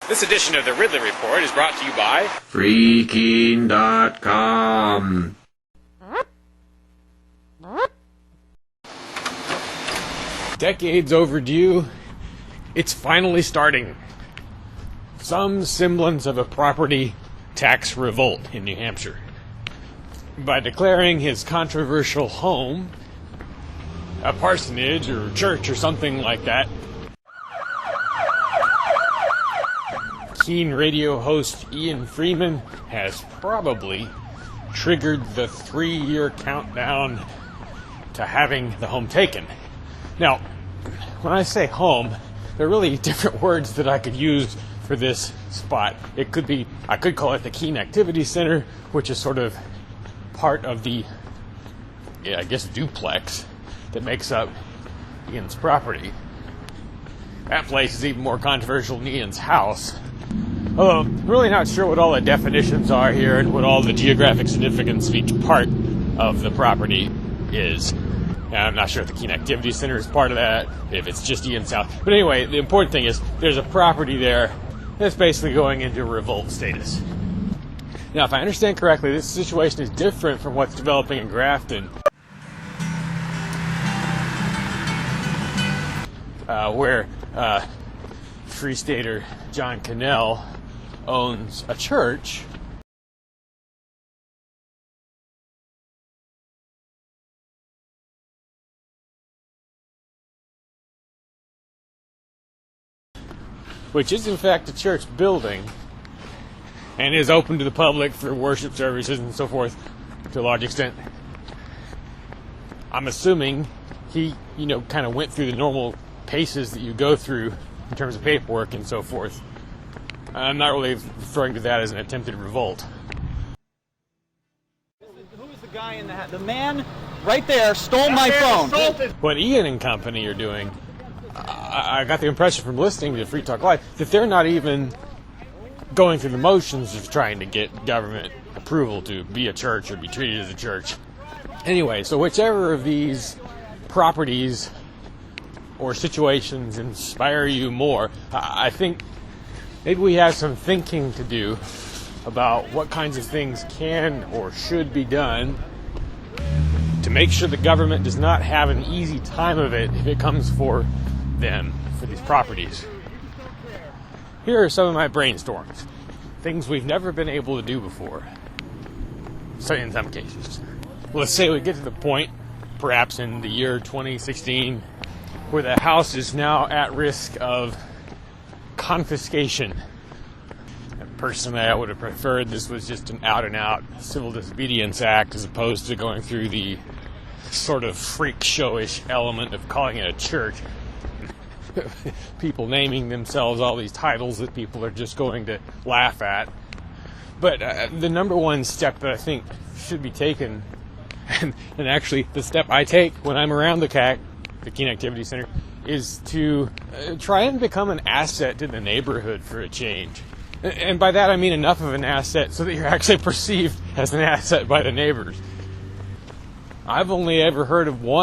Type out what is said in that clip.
This edition of the Ridley Report is brought to you by Freaking.com. Decades overdue, it's finally starting. Some semblance of a property tax revolt in New Hampshire. By declaring his controversial home a parsonage or church or something like that, keen radio host Ian Freeman has probably triggered the 3-year countdown to having the home taken. Now, when I say home, there are really different words that I could use for this spot. I could call it the Keene Activity Center, which is sort of part of the, duplex that makes up Ian's property. That place is even more controversial than Ian's house. Although, I'm really not sure what all the definitions are here and what all the geographic significance of each part of the property is. And I'm not sure if the Keene Activity Center is part of that, if it's just Ian's house. But anyway, the important thing is there's a property there that's basically going into revolt status. Now, if I understand correctly, this situation is different from what's developing in Grafton, where Free Stater John Cannell owns a church which is in fact a church building and is open to the public for worship services and so forth to a large extent. I'm assuming he, kind of went through the normal paces that you go through in terms of paperwork and so forth. I'm not really referring to that as an attempted revolt. Who is the guy in the hat? The man right there stole my phone. What Ian and company are doing, I got the impression from listening to Free Talk Live that they're not even going through the motions of trying to get government approval to be a church or be treated as a church. Anyway, so whichever of these properties or situations inspire you more, I think maybe we have some thinking to do about what kinds of things can or should be done to make sure the government does not have an easy time of it if it comes for them, for these properties. Here are some of my brainstorms. Things we've never been able to do before. So in some cases. Let's say we get to the point, perhaps in the year 2016, where the house is now at risk of confiscation. And personally, I would have preferred this was just an out-and-out civil disobedience act as opposed to going through the sort of freak showish element of calling it a church. People naming themselves all these titles that people are just going to laugh at. But the number one step that I think should be taken, and actually the step I take when I'm around the Keene Activity Center, is to try and become an asset to the neighborhood for a change. And by that I mean enough of an asset so that you're actually perceived as an asset by the neighbors. I've only ever heard of one